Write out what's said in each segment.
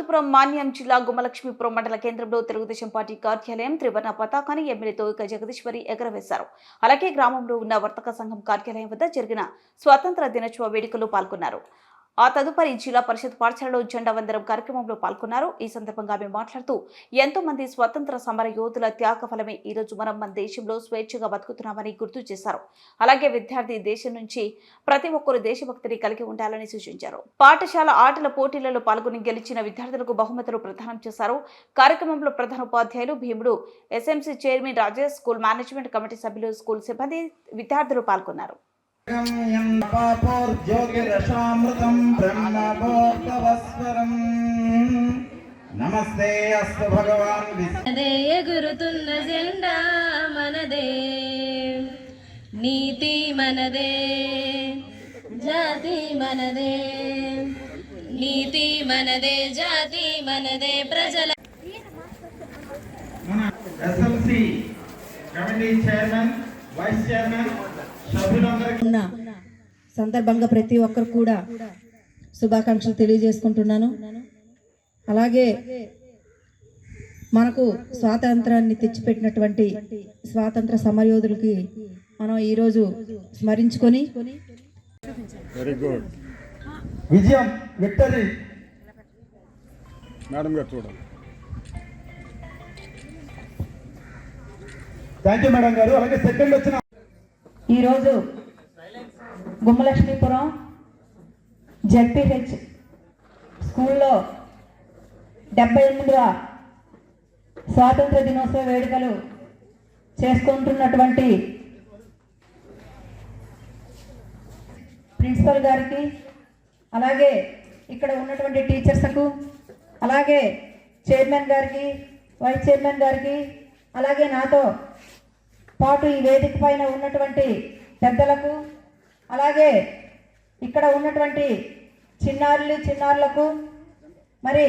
అనంతపురం మాన్యం జిల్లా గుమ్మలక్ష్మీపురం మండల కేంద్రంలో తెలుగుదేశం పార్టీ కార్యాలయం త్రివర్ణ పతాకాన్ని ఎమ్మెల్యే తోయిక జగదీశ్వరి ఎగరవేశారు. అలాగే గ్రామంలో ఉన్న వర్తక సంఘం కార్యాలయం వద్ద జరిగిన స్వాతంత్ర దినోత్సవ వేడుకల్లో పాల్గొన్నారు. ఆ తదుపరి జిల్లా పరిషత్ పాఠశాలలో జెండా వందనం కార్యక్రమంలో పాల్గొన్నారు. ఈ సందర్భంగా ఆమె మాట్లాడుతూ ఎంతో మంది స్వతంత్ర సమర యోధుల త్యాగ ఫలమే ఈ రోజు మనం మన దేశంలో స్వేచ్ఛగా బతుకుతున్నామని గుర్తు చేశారు. అలాగే విద్యార్థి దేశం నుంచి ప్రతి ఒక్కరూ దేశభక్తిని కలిగి ఉండాలని సూచించారు. పాఠశాల ఆటల పోటీలలో పాల్గొని గెలిచిన విద్యార్థులకు బహుమతులు ప్రదానం చేశారు. కార్యక్రమంలో ప్రధాన ఉపాధ్యాయులు భీముడు, SMC chairman Rajesh, school management committee సభ్యులు, స్కూల్ సిబ్బంది, విద్యార్థులు పాల్గొన్నారు. నమస్తే అస్తు భగవాన్. ఎగురుతున్న జెండా మనదే, నీతి మనదే, జాతి మనదే, నీతి మనదే, జాతి మనదే, ప్రజల SMC committee chairman, vice chairman ఉన్న సందర్భంగా ప్రతి ఒక్కరు కూడా శుభాకాంక్షలు తెలియజేసుకుంటున్నాను. అలాగే మనకు స్వాతంత్రాన్ని తెచ్చిపెట్టినటువంటి స్వాతంత్ర సమరయోధులకి మనం ఈరోజు స్మరించుకొని వెరీ గుడ్ విజయం విక్టరీ మేడం గారు చూడండి. థ్యాంక్ యూ మేడం గారు. అలాగే సెకండ్ వచ్చిన ఈరోజు గుమ్మలక్ష్మీపురం జెడ్పీహెచ్ స్కూల్లో 78వ స్వాతంత్ర దినోత్సవ వేడుకలు చేసుకుంటున్నటువంటి ప్రిన్సిపల్ గారికి, అలాగే ఇక్కడ ఉన్నటువంటి టీచర్స్కు, అలాగే చైర్మన్ గారికి, వైస్ చైర్మన్ గారికి, అలాగే నాతో పాటు ఈ వేదిక పైన ఉన్నటువంటి పెద్దలకు, అలాగే ఇక్కడ ఉన్నటువంటి చిన్నారులకు, మరి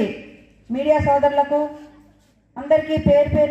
మీడియా సోదరులకు అందరికీ పేరు పేరు